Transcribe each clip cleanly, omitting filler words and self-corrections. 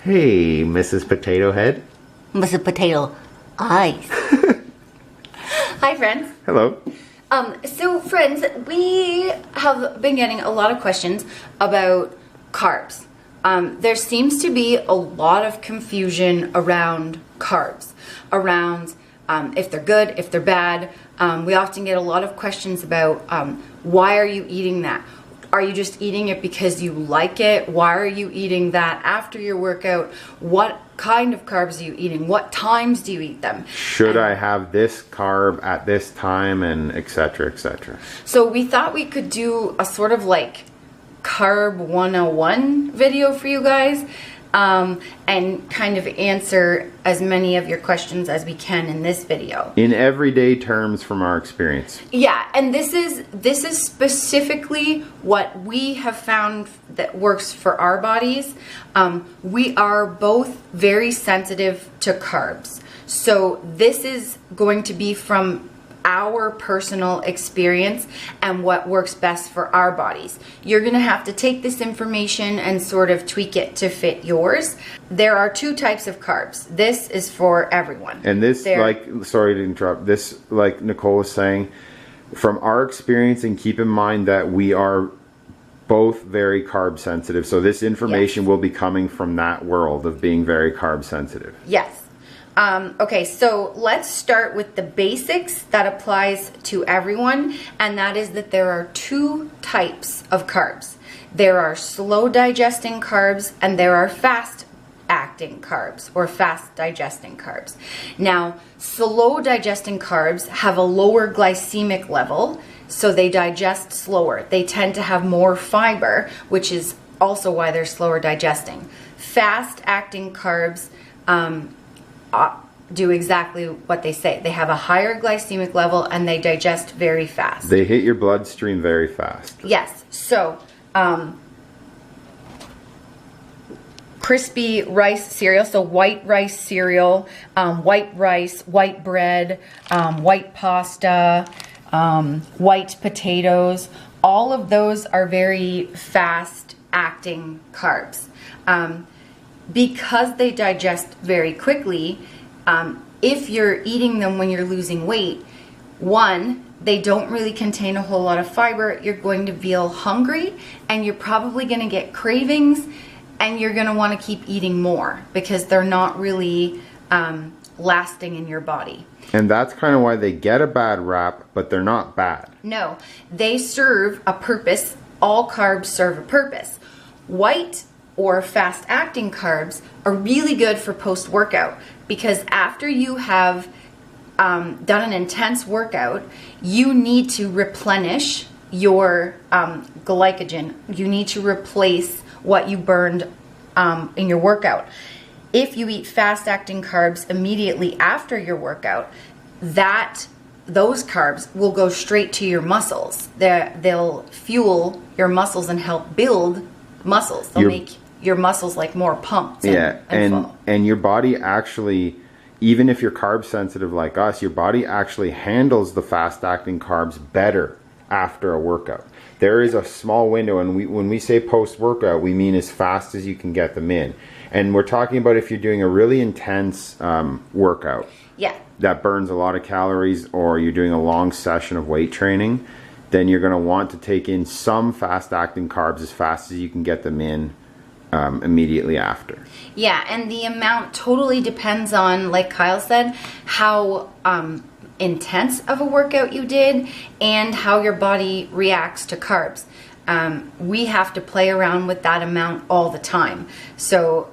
Hey, Mrs. Potato Head. Mrs. Potato Eyes. Hi, friends. Hello. So, friends, we have been getting a lot of questions about carbs. There seems to be a lot of confusion around carbs, around if they're good, if they're bad. We often get a lot of questions about why are you eating that? Are you just eating it because you like it? Why are you eating that after your workout? What kind of carbs are you eating? What times do you eat them? Should I have this carb at this time, and etc., etc.? So we thought we could do a sort of like Carb 101 video for you guys, and kind of answer as many of your questions as we can in this video. In everyday terms from our experience. Yeah, and this is specifically what we have found that works for our bodies. We are both very sensitive to carbs. So this is going to be from our personal experience and what works best for our bodies. You're going to have to take this information and sort of tweak it to fit yours. There are two types of carbs. This is for everyone. And this, sorry to interrupt, this, like Nicole was saying, from our experience, and keep in mind that we are both very carb sensitive. So this information will be coming from that world of being very carb sensitive. Yes. Okay, so let's start with the basics that applies to everyone, and that is that there are two types of carbs. There are slow digesting carbs and there are fast acting carbs or fast digesting carbs. Now, slow digesting carbs have a lower glycemic level, so they digest slower. They tend to have more fiber, which is also why they're slower digesting. Fast acting carbs do exactly what they say. They have a higher glycemic level and they digest very fast. They hit your bloodstream very fast. Yes. So, crispy rice cereal, so white rice cereal, white rice, white bread, white pasta, white potatoes, all of those are very fast acting carbs. Because they digest very quickly, if you're eating them when you're losing weight, one, they don't really contain a whole lot of fiber. You're going to feel hungry and you're probably going to get cravings and you're going to want to keep eating more because they're not really lasting in your body. And that's kind of why they get a bad rap, but they're not bad. No, they serve a purpose. All carbs serve a purpose. White or fast-acting carbs are really good for post-workout because after you have done an intense workout, you need to replenish your glycogen. You need to replace what you burned in your workout. If you eat fast-acting carbs immediately after your workout, those carbs will go straight to your muscles. They'll fuel your muscles and help build muscles. They'll make your muscles like more pumped and full. And your body actually, even if you're carb sensitive like us, your body actually handles the fast acting carbs better after a workout. There is a small window, and when we say post workout, we mean as fast as you can get them in. And we're talking about if you're doing a really intense workout that burns a lot of calories, or you're doing a long session of weight training, then you're going to want to take in some fast acting carbs as fast as you can get them in immediately after. Yeah, and the amount totally depends on, like Kyle said, how intense of a workout you did and how your body reacts to carbs. We have to play around with that amount all the time. So,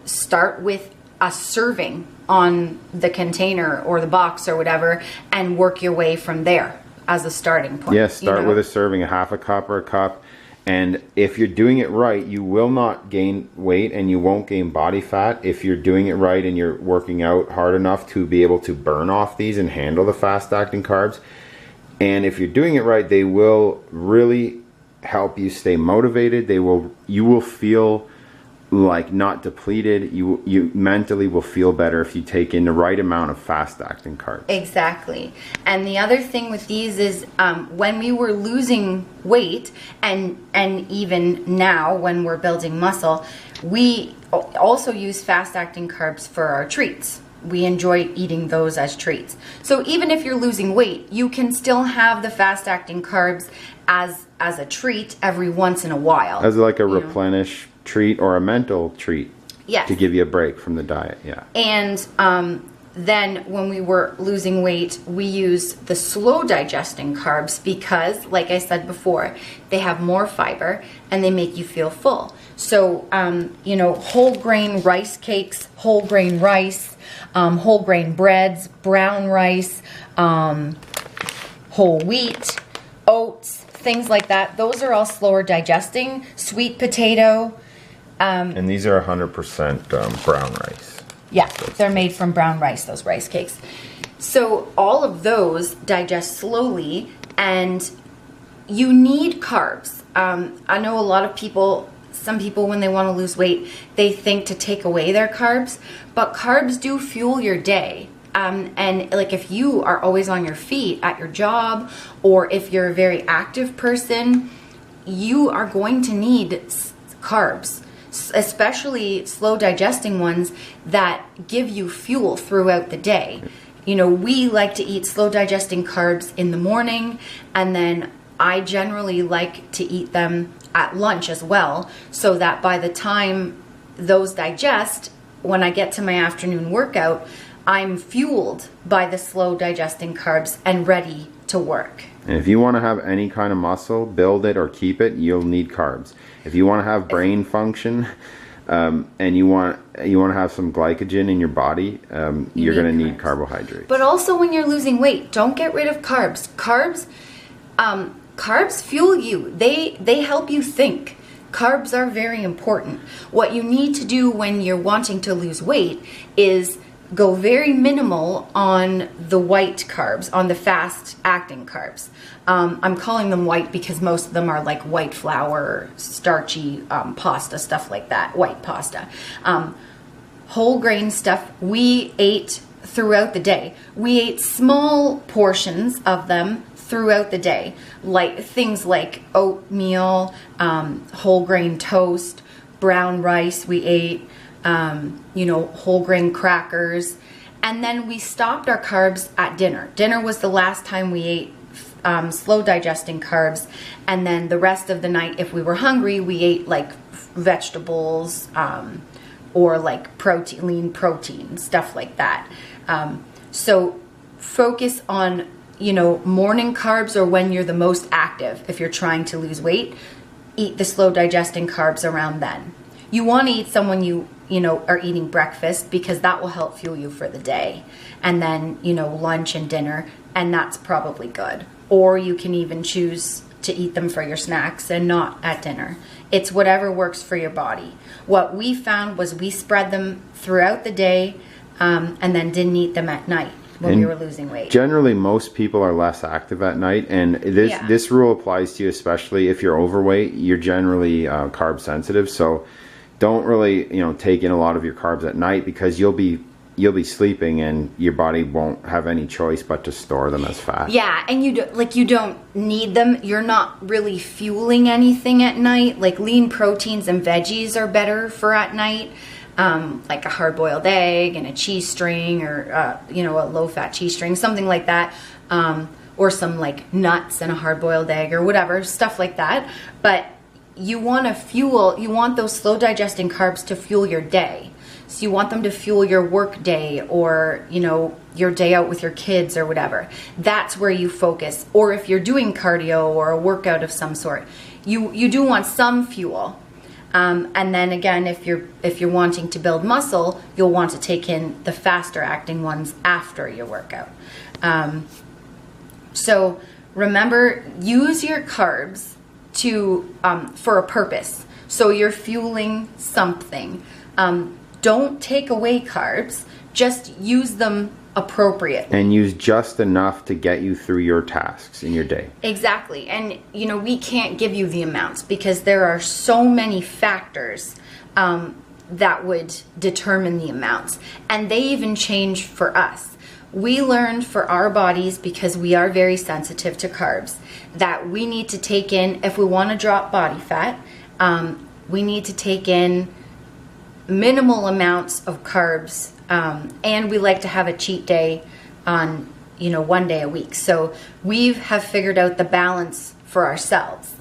start with a serving on the container or the box or whatever and work your way from there as a starting point. Yes, start with a serving, a half a cup or a cup. And if you're doing it right, you will not gain weight and you won't gain body fat if you're doing it right and you're working out hard enough to be able to burn off these and handle the fast-acting carbs. And if you're doing it right, they will really help you stay motivated. You will feel like not depleted. You mentally will feel better if you take in the right amount of fast acting carbs. Exactly. And the other thing with these is when we were losing weight and even now when we're building muscle, we also use fast acting carbs for our treats. We enjoy eating those as treats. So even if you're losing weight, you can still have the fast acting carbs as a treat every once in a while. As like a replenish treat or a mental treat. Yes. To give you a break from the diet. Yeah. And then when we were losing weight, we use the slow digesting carbs because, like I said before, they have more fiber and they make you feel full. So, whole grain rice cakes, whole grain rice, whole grain breads, brown rice, whole wheat, oats, things like that. Those are all slower digesting. Sweet potato. And these are 100% brown rice. Yeah, they're made from brown rice, those rice cakes. So all of those digest slowly, and you need carbs. I know a lot of people, some people when they want to lose weight, they think to take away their carbs, but carbs do fuel your day. And like if you are always on your feet at your job, or if you're a very active person, you are going to need carbs, especially slow digesting ones that give you fuel throughout the day. We like to eat slow digesting carbs in the morning, and then I generally like to eat them at lunch as well, so that by the time those digest, when I get to my afternoon workout, I'm fueled by the slow digesting carbs and ready to work. And if you want to have any kind of muscle, build it or keep it, you'll need carbs. If you want to have brain function, and you want to have some glycogen in your body, you're going to need carbohydrates. But also when you're losing weight, don't get rid of carbs. Carbs fuel you. They help you think. Carbs are very important. What you need to do when you're wanting to lose weight is go very minimal on the white carbs, on the fast acting carbs. I'm calling them white because most of them are like white flour, starchy pasta, stuff like that, white pasta. Whole grain stuff we ate throughout the day. We ate small portions of them throughout the day, like things like oatmeal, whole grain toast, brown rice we ate, whole grain crackers. And then we stopped our carbs at dinner. Dinner was the last time we ate slow digesting carbs. And then the rest of the night, if we were hungry, we ate like vegetables, or like lean protein, stuff like that. So focus on, morning carbs, or when you're the most active. If you're trying to lose weight, eat the slow digesting carbs around then. You want to eat someone you are eating breakfast, because that will help fuel you for the day. And then, lunch and dinner, and that's probably good. Or you can even choose to eat them for your snacks and not at dinner. It's whatever works for your body. What we found was we spread them throughout the day, and then didn't eat them at night when we were losing weight. Generally, most people are less active at night, and this rule applies to you, especially if you're overweight. You're generally carb sensitive, so don't really take in a lot of your carbs at night, because you'll be sleeping and your body won't have any choice but to store them as fat. Yeah, and you don't need them. You're not really fueling anything at night. Like lean proteins and veggies are better for at night. Like a hard-boiled egg and a cheese string, or a low-fat cheese string, something like that, or some like nuts and a hard-boiled egg, or whatever, stuff like that. But you want those slow digesting carbs to fuel your day. So you want them to fuel your work day, or your day out with your kids or whatever. That's where you focus. Or if you're doing cardio or a workout of some sort, you do want some fuel. And then again, if you're wanting to build muscle, you'll want to take in the faster acting ones after your workout. So remember, use your carbs for a purpose. So you're fueling something. Don't take away carbs. Just use them appropriately. And use just enough to get you through your tasks in your day. Exactly. And, we can't give you the amounts, because there are so many factors that would determine the amounts. And they even change for us. We learned for our bodies, because we are very sensitive to carbs, that we need to take in, if we want to drop body fat, we need to take in minimal amounts of carbs, and we like to have a cheat day on, one day a week. So we have figured out the balance for ourselves.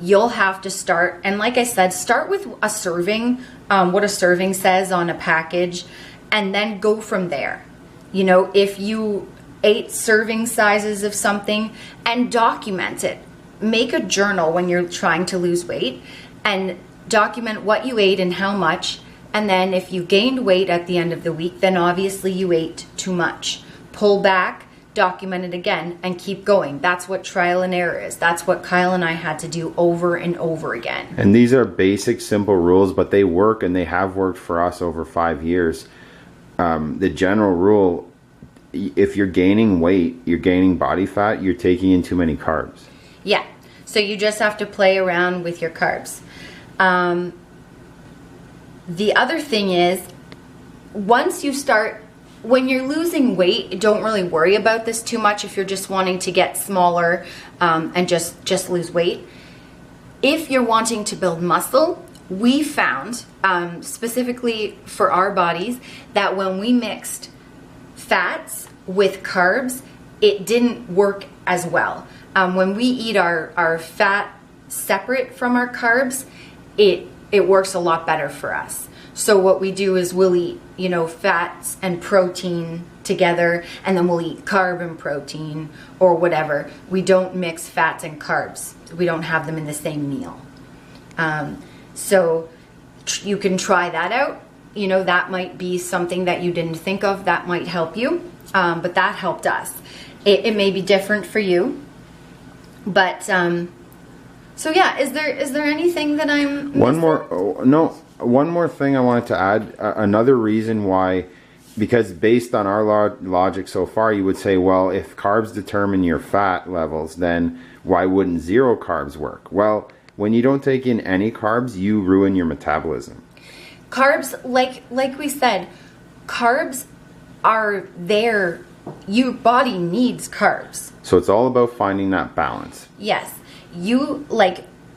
You'll have to start, and like I said, start with a serving, what a serving says on a package, and then go from there. If you ate serving sizes of something, and document it. Make a journal when you're trying to lose weight, and document what you ate and how much. And then if you gained weight at the end of the week, then obviously you ate too much. Pull back, document it again, and keep going. That's what trial and error is. That's what Kyle and I had to do over and over again. And these are basic, simple rules, but they work, and they have worked for us over 5 years. The general rule, if you're gaining weight, you're gaining body fat, you're taking in too many carbs. Yeah. So you just have to play around with your carbs. The other thing is, once you start, when you're losing weight, don't really worry about this too much if you're just wanting to get smaller and just lose weight. If you're wanting to build muscle, we found, specifically for our bodies, that when we mixed fats with carbs, it didn't work as well. When we eat our fat separate from our carbs, it works a lot better for us. So what we do is we'll eat, fats and protein together, and then we'll eat carb and protein or whatever. We don't mix fats and carbs. We don't have them in the same meal. So you can try that out. That might be something that you didn't think of that might help you, but that helped us. It may be different for you, but so yeah. Is there anything that I'm missing? One more thing I wanted to add. Another reason why, because based on our logic so far, you would say, well, if carbs determine your fat levels, then why wouldn't zero carbs work? Well, when you don't take in any carbs, you ruin your metabolism. Carbs, like we said, carbs are there. Your body needs carbs. So it's all about finding that balance. Yes.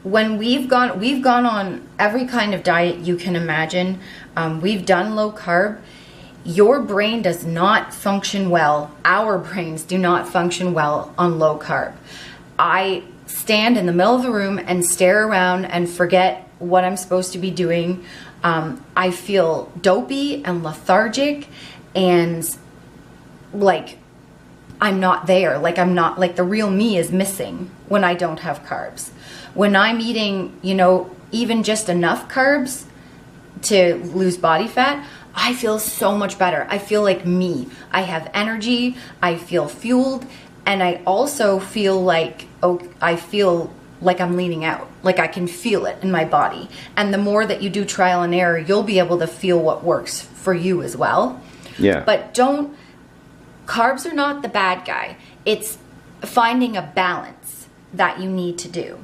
When we've gone on every kind of diet you can imagine. We've done low carb. Your brain does not function well. Our brains do not function well on low carb. I stand in the middle of the room and stare around and forget what I'm supposed to be doing. I feel dopey and lethargic, and I'm not there. The real me is missing when I don't have carbs. When I'm eating, even just enough carbs to lose body fat, I feel so much better. I feel like me. I have energy. I feel fueled. And I also feel like I'm leaning out. Like I can feel it in my body. And the more that you do trial and error, you'll be able to feel what works for you as well. Yeah. But carbs are not the bad guy. It's finding a balance that you need to do.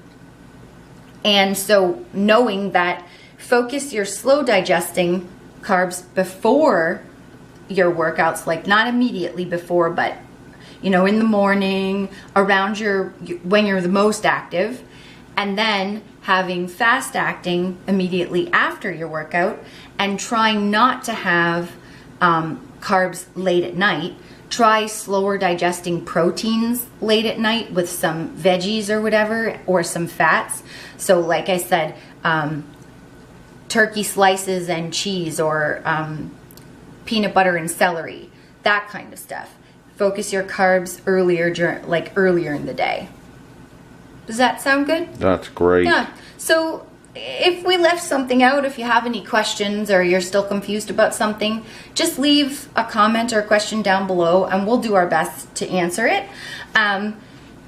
And so knowing that, focus your slow digesting carbs before your workouts, not immediately before, but in the morning, around when you're the most active, and then having fast acting immediately after your workout, and trying not to have carbs late at night. Try slower digesting proteins late at night with some veggies or whatever, or some fats. So like I said, turkey slices and cheese, or peanut butter and celery, that kind of stuff. Focus your carbs earlier in the day. Does that sound good? That's great. Yeah. So if we left something out, if you have any questions or you're still confused about something, just leave a comment or a question down below and we'll do our best to answer it.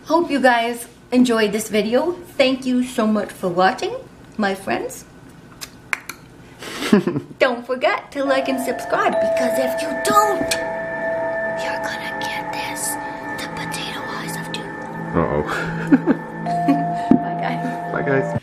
Hope you guys enjoyed this video. Thank you so much for watching, my friends. Don't forget to like and subscribe, because if you don't, you're gonna get this, the potato eyes of doom. Uh-oh. Bye guys. Bye guys.